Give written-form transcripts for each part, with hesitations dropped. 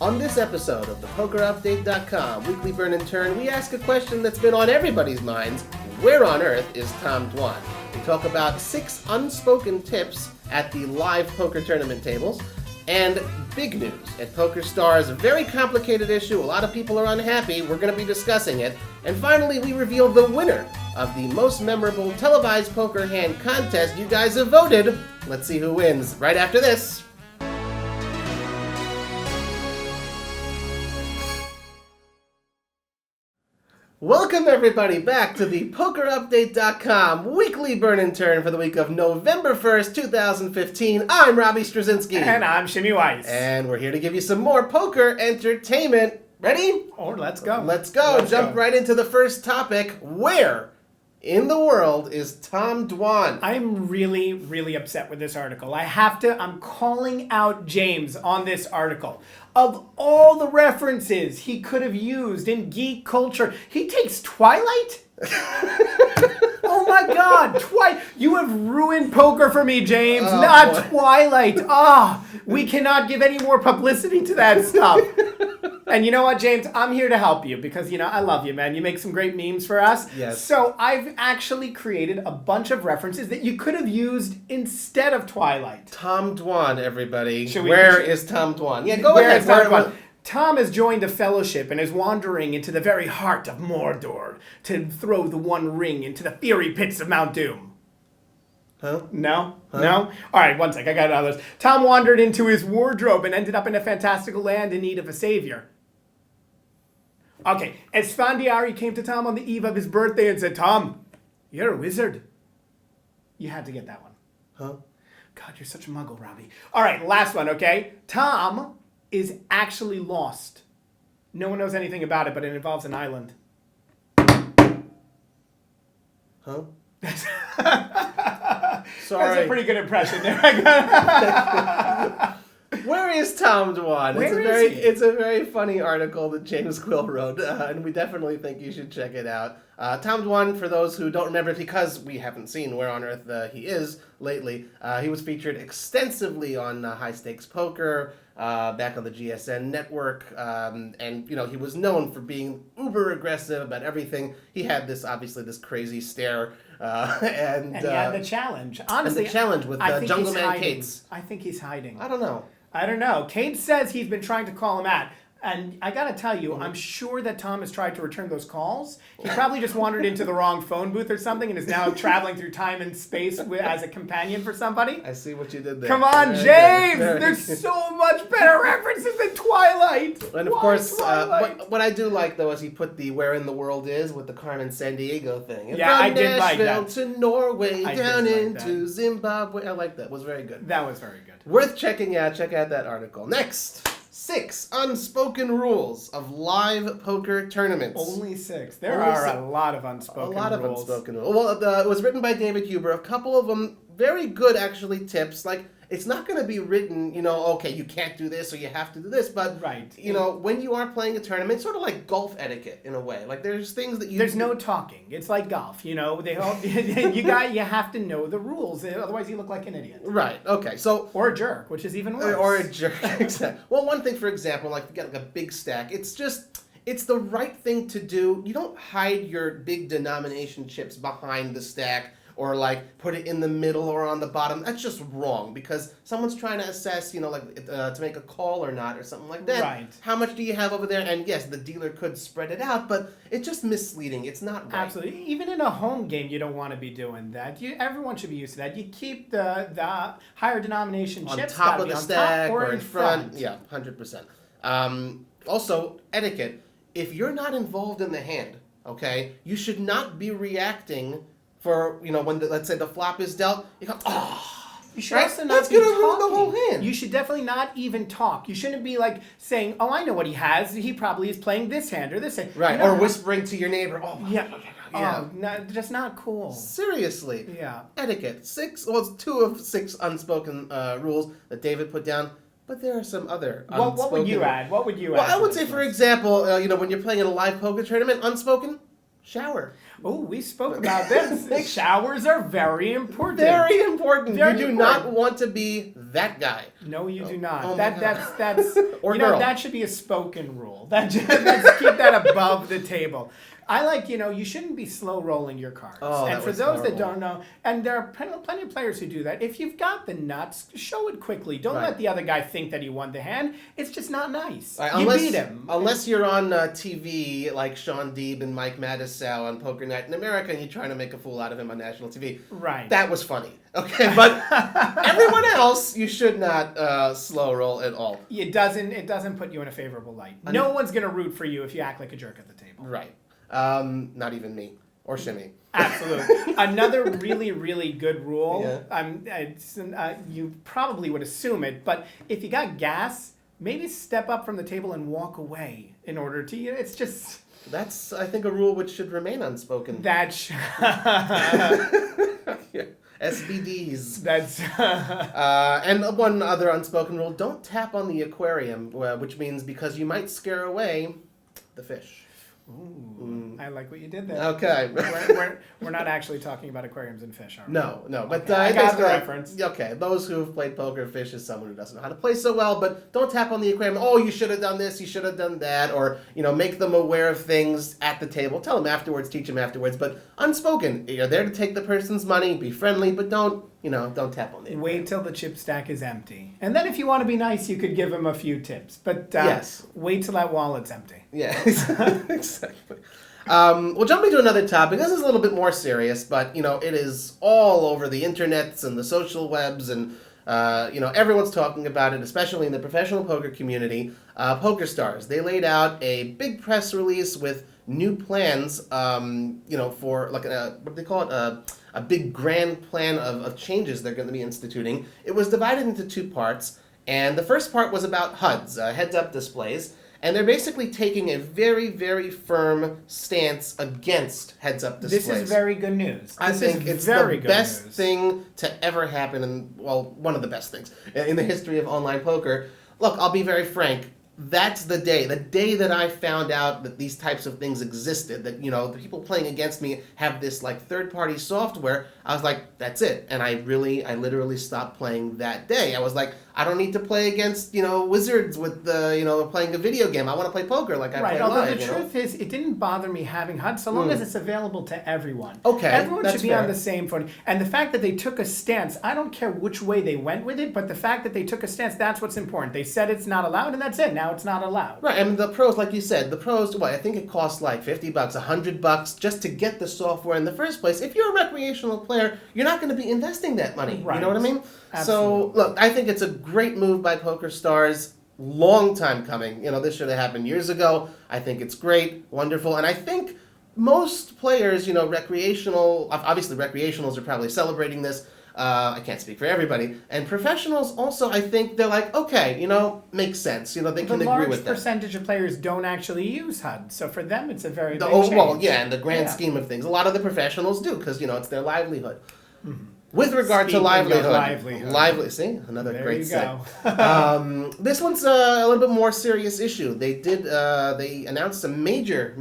On this episode of the PokerUpdate.com Weekly Burn and Turn, we ask a question that's been on everybody's minds: where on earth is Tom Dwan? We talk about 6 unspoken tips at the live poker tournament tables, and big news at PokerStars, a very complicated issue. A lot of people are unhappy. We're going to be discussing it. And finally, we reveal the winner of the most memorable televised poker hand contest. You guys have voted. Let's see who wins right after this. Welcome everybody back to the PokerUpdate.com Weekly Burn and Turn for the week of November 1st, 2015. I'm Robbie Straczynski. And I'm Shimmy Weiss. And we're here to give you some more poker entertainment. Ready? Oh, let's go. Let's jump right into the first topic. Where in the world is Tom Dwan? I'm really upset with this article. I'm calling out James on this article. Of all the references he could have used in geek culture, he takes Twilight? Oh my God, you have ruined poker for me, James. Not boy. Twilight. We cannot give any more publicity to that stuff. And you know what, James? I'm here to help you because, I love you, man. You make some great memes for us. Yes. So I've actually created a bunch of references that you could have used instead of Twilight. Tom Dwan, everybody. Where is Tom Dwan? Yeah, go ahead. Tom has joined a fellowship and is wandering into the very heart of Mordor to throw the One Ring into the fiery pits of Mount Doom. Huh? No? Huh? No? All right, one sec. I got others. Tom wandered into his wardrobe and ended up in a fantastical land in need of a savior. Okay, Esfandiari came to Tom on the eve of his birthday and said, "Tom, you're a wizard." You had to get that one. Huh? God, you're such a muggle, Robbie. All right, last one, okay? Tom is actually lost. No one knows anything about it, but it involves an island. Huh? Sorry. That's a pretty good impression there. Where is Tom Dwan? It's a very funny article that James Quill wrote, and we definitely think you should check it out. Tom Dwan, for those who don't remember, because we haven't seen where on earth he is lately, he was featured extensively on High Stakes Poker, back on the GSN network, and he was known for being uber aggressive about everything. He had this crazy stare, and he had the challenge. Honestly, the challenge with Jungle Man Cates. I think he's hiding. I don't know. Cates says he's been trying to call him out. And I gotta tell you, I'm sure that Tom has tried to return those calls. He probably just wandered into the wrong phone booth or something and is now traveling through time and space as a companion for somebody. I see what you did there. Come on, James! There's so much better references than Twilight! And of course, what I do like, though, is he put the "Where in the World Is" with the Carmen Sandiego thing. Yeah, I did like that. From Nashville to Norway, down into Zimbabwe. I like that. It was very good. That was very good. Worth checking out. Check out that article. Next. 6 unspoken rules of live poker tournaments. Only 6. There are a lot of unspoken rules. Well, it was written by David Huber. A couple of them very good, actually, tips. Like, it's not going to be written, okay, you can't do this or you have to do this. But, right. When you are playing a tournament, it's sort of like golf etiquette in a way. Like, there's things that There's no talking. It's like golf, They all, you have to know the rules. Otherwise, you look like an idiot. Right. Okay. So. Or a jerk, which is even worse. Or a jerk. Exactly. Well, one thing, for example, like, you get like a big stack. It's the right thing to do. You don't hide your big denomination chips behind the stack or like put it in the middle or on the bottom. That's just wrong because someone's trying to assess, to make a call or not or something like that. Right. How much do you have over there? And yes, the dealer could spread it out, but it's just misleading. It's not right. Absolutely. Even in a home game, you don't want to be doing that. Everyone should be used to that. You keep the higher denomination chips on top of the stack or in front. Yeah, 100%. Also, etiquette. If you're not involved in the hand, okay, you should not be reacting for, when, let's say, the flop is dealt, you go, You should also not That's be going to talking. ruin the whole hand. You should definitely not even talk. You shouldn't be like saying, "Oh, I know what he has. He probably is playing this hand or this hand." Right, or whispering to your neighbor, Yeah. Oh, no, just not cool. Seriously. Yeah. Etiquette. It's 2 of 6 unspoken rules that David put down. But there are some other unspoken. What would you add? Well, I would say, for example, when you're playing in a live poker tournament, unspoken, Shower. Oh, we spoke about this. Showers are very important. Very important. Very you do important. not want to be that guy. No, you do not. Oh That's Or you know, girl. that should be a spoken rule. Let's keep that above the table. I like, you shouldn't be slow rolling your cards. Oh, and that for was those that horrible. don't know, and there are plenty of players who do that, if you've got the nuts, show it quickly. Don't let the other guy think that he won the hand. It's just not nice. Right, You beat him. Unless you're on TV like Sean Deeb and Mike Madisau on Poker Night in America and you're trying to make a fool out of him on national TV. Right. That was funny. Okay, but everyone else, you should not slow roll at all. It doesn't put you in a favorable light. No one's going to root for you if you act like a jerk at the table. Right. Not even me. Or Shimmy. Absolutely. Another really, really good rule, Yeah. you probably would assume it, but if you got gas, maybe step up from the table and walk away in order to, it's just... That's, I think, a rule which should remain unspoken. That's... SBDs. That's... And one other unspoken rule, don't tap on the aquarium, which means because you might scare away the fish. Ooh, I like what you did there. Okay. We're not actually talking about aquariums and fish, are we? No. But Okay, I got the basically, reference. Okay, those who have played poker, fish is someone who doesn't know how to play so well, but don't tap on the aquarium. Oh, you should have done this, you should have done that, or, make them aware of things at the table. Tell them afterwards, teach them afterwards, but unspoken. You're there to take the person's money, be friendly, but don't tap on the aquarium. Wait till the chip stack is empty. And then if you want to be nice, you could give him a few tips. But Yes. Wait till that wallet's empty. Yeah, exactly. Well, jumping to another topic, this is a little bit more serious, but, it is all over the internets and the social webs, and, everyone's talking about it, especially in the professional poker community. PokerStars, they laid out a big press release with new plans, for, like, what do they call it? A big grand plan of changes they're going to be instituting. It was divided into two parts, and the first part was about HUDs, heads-up displays. And they're basically taking a very, very firm stance against heads-up displays. This is very good news. I think it's the best thing to ever happen, and one of the best things in the history of online poker. Look, I'll be very frank. That's the day that I found out that these types of things existed, that, the people playing against me have this, like, third-party software. I was like, that's it. And I literally stopped playing that day. I was like, I don't need to play against, wizards with, playing a video game. I want to play poker like I play live. Although the truth is, it didn't bother me having HUD so long as it's available to everyone. Okay, everyone that's should be fair. on the same footing. And the fact that they took a stance, I don't care which way they went with it, but the fact that they took a stance, that's what's important. They said it's not allowed, and that's it. Now it's not allowed. Right, and the pros, like you said, I think it costs like $50, $100 just to get the software in the first place. If you're a recreational player, you're not going to be investing that money. Right. You know what I mean? Absolutely. So, look, I think it's a great move by PokerStars. Long time coming. This should have happened years ago. I think it's great, wonderful, and I think most players, obviously recreationals are probably celebrating this. I can't speak for everybody. And professionals also, I think they're like, okay, makes sense. They can agree with that. The large percentage of players don't actually use HUD, so for them it's a very big change. Well, yeah, in the grand scheme of things. A lot of the professionals do, because, it's their livelihood. Mm-hmm. With regard to livelihood. See, another there great you set. go. This one's a little bit more serious issue. They announced some major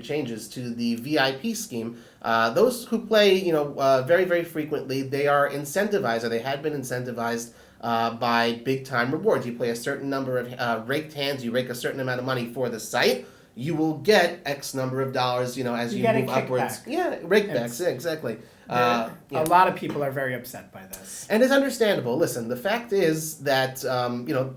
changes to the VIP scheme. Those who play, very, very frequently, they are incentivized, or they had been incentivized by big-time rewards. You play a certain number of raked hands, you rake a certain amount of money for the site, you will get X number of dollars, as you move upwards. Yeah, rakebacks, yeah, exactly. A lot of people are very upset by this. And it's understandable. Listen, the fact is that,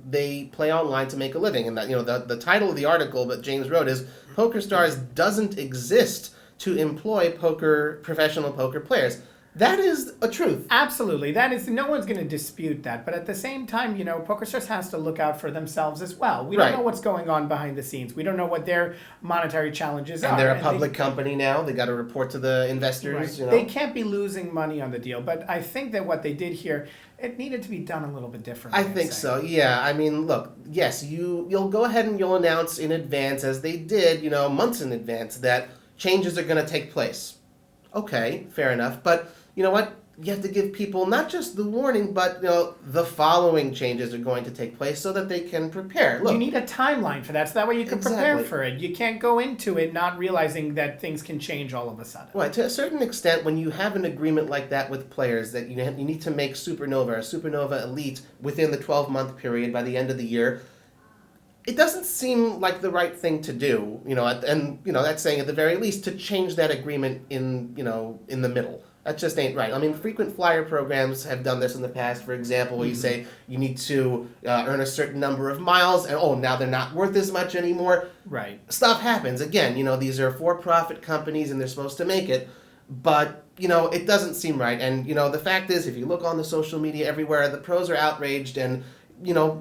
they play online to make a living. And that, the title of the article that James wrote is, PokerStars doesn't exist to employ professional poker players. That is a truth. Absolutely. No one's going to dispute that. But at the same time, PokerStars has to look out for themselves as well. We don't know what's going on behind the scenes. We don't know what their monetary challenges are. And they're a public company now. They got to report to the investors. Right. They can't be losing money on the deal. But I think that what they did here, it needed to be done a little bit differently. I think so, yeah. I mean, look, yes, you'll go ahead and you'll announce in advance, as they did, months in advance, that changes are going to take place. Okay, fair enough. But you know what? you have to give people not just the warning, but the following changes are going to take place so that they can prepare. Look, you need a timeline for that, so that way you can prepare for it. You can't go into it not realizing that things can change all of a sudden. Right. To a certain extent, when you have an agreement like that with players that you need to make Supernova or Supernova Elite within the 12-month period by the end of the year, it doesn't seem like the right thing to do. And that's saying at the very least to change that agreement in the middle. That just ain't right. I mean, frequent flyer programs have done this in the past, for example, where you say you need to earn a certain number of miles, and now they're not worth as much anymore. Right. Stuff happens. Again, these are for-profit companies, and they're supposed to make it, but, it doesn't seem right. And, the fact is, if you look on the social media everywhere, the pros are outraged, and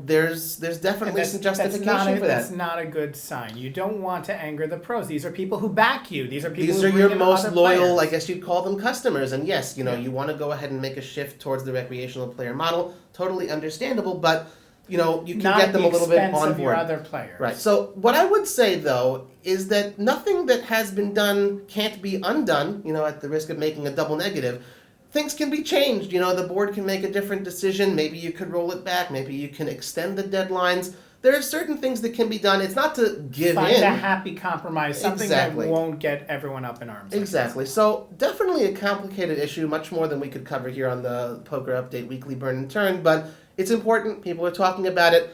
there's definitely some justification for that. That's not a good sign. You don't want to anger the pros. These are people who back you. These are people These who are bring your in most other loyal, players. I guess you'd call them customers. And yes, you want to go ahead and make a shift towards the recreational player model. Totally understandable, but you can get them a little bit on board. Not at the expense of your other players. Right. So what I would say though is that nothing that has been done can't be undone. At the risk of making a double negative. Things can be changed. The board can make a different decision. Maybe you could roll it back. Maybe you can extend the deadlines. There are certain things that can be done. It's not to give Find in. a happy compromise, something Exactly. that won't get everyone up in arms. Exactly. So definitely a complicated issue, much more than we could cover here on the Poker Update Weekly Burn and Turn, but it's important. People are talking about it.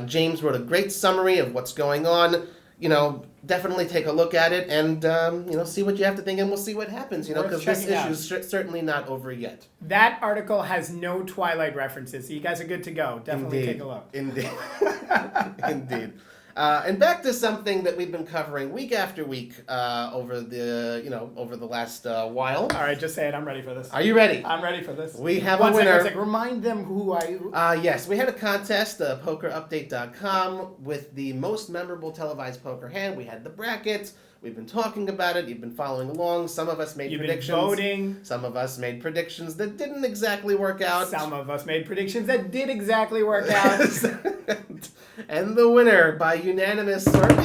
James wrote a great summary of what's going on. Definitely take a look at it and, see what you have to think, and we'll see what happens, because this issue is certainly not over yet. That article has no Twilight references, so you guys are good to go. Definitely take a look. Indeed. Indeed. And back to something that we've been covering week after week over the last while. All right, just say it. I'm ready for this. Are you ready? I'm ready for this. We have One a winner. second. Remind them who I... Yes, we had a contest, PokerUpdate.com, with the most memorable televised poker hand. We had the brackets. We've been talking about it. You've been following along. Some of us made predictions. You've been voting. Some of us made predictions that didn't exactly work out. Some of us made predictions that did exactly work out. And the winner by unanimous, or at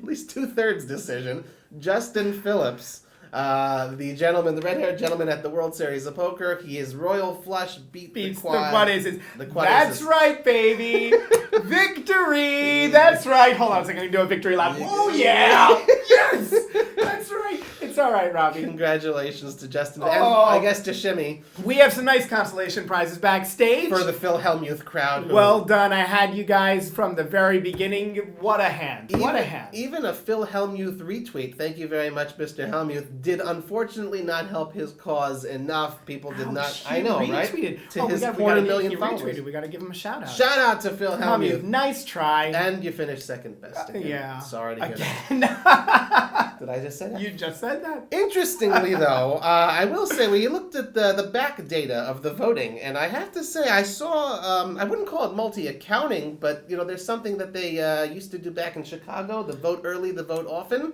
least 2/3 decision, Justin Phillips. The red-haired gentleman at the World Series of Poker. He is Royal Flush, beats the quad aces. That's right, baby. Victory. That's right. Hold on a second. I'm going to do a victory lap. Oh, yeah. Yes. That's right. It's all right, Robbie. Congratulations to Justin. And I guess to Shimmy. We have some nice consolation prizes backstage. For the Phil Hellmuth crowd. Well done. I had you guys from the very beginning. What a hand. What a hand. Even a Phil Hellmuth retweet, thank you very much, Mr. Hellmuth, did unfortunately not help his cause enough. People did not. I know, retweeted. Right? To his 250,000 followers. We got to give him a shout out. Shout out to Phil Hellmuth. Nice try. And you finished second best. Again. Yeah. Sorry to hear that. Did I just say that? You just said that. Interestingly, though, I will say, when you looked at the back data of the voting, and I have to say, I saw, I wouldn't call it multi-accounting, but, there's something that they used to do back in Chicago, the vote early, the vote often.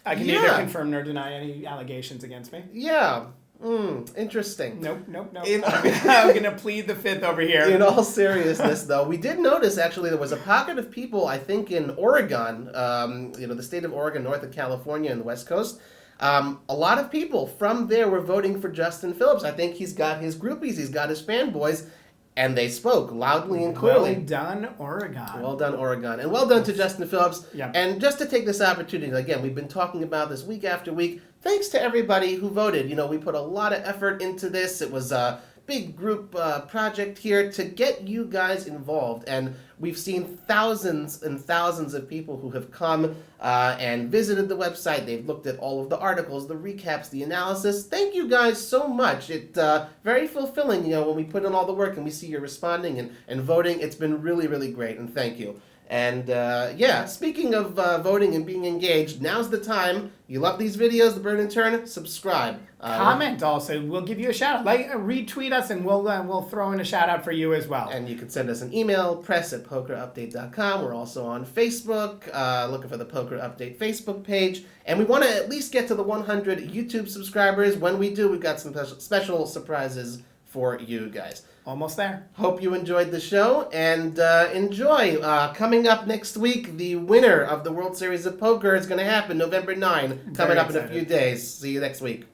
I can neither confirm nor deny any allegations against me. Yeah. Interesting. Nope. I'm going to plead the fifth over here. In all seriousness, though, we did notice, actually, there was a pocket of people, I think, in Oregon, the state of Oregon, north of California, and the West Coast. A lot of people from there were voting for Justin Phillips. I think he's got his groupies, he's got his fanboys, and they spoke loudly and clearly. Well done, Oregon. Well done, Oregon. And well done to Justin Phillips. Yep. And just to take this opportunity, again, we've been talking about this week after week. Thanks to everybody who voted. We put a lot of effort into this. It was a big group project here to get you guys involved. And we've seen thousands and thousands of people who have come and visited the website. They've looked at all of the articles, the recaps, the analysis. Thank you guys so much. It's very fulfilling, when we put in all the work and we see you responding and voting. It's been really, really great, and thank you. And speaking of voting and being engaged, now's the time. You love these videos, the Burn and Turn, subscribe. Comment also. We'll give you a shout out. Retweet us, and we'll throw in a shout out for you as well. And you can send us an email, press@pokerupdate.com. We're also on Facebook, looking for the Poker Update Facebook page. And we want to at least get to the 100 YouTube subscribers. When we do, we've got some special surprises for you guys. Almost there. Hope you enjoyed the show, and enjoy. Coming up next week, the winner of the World Series of Poker is going to happen November 9, coming up in a few days. See you next week.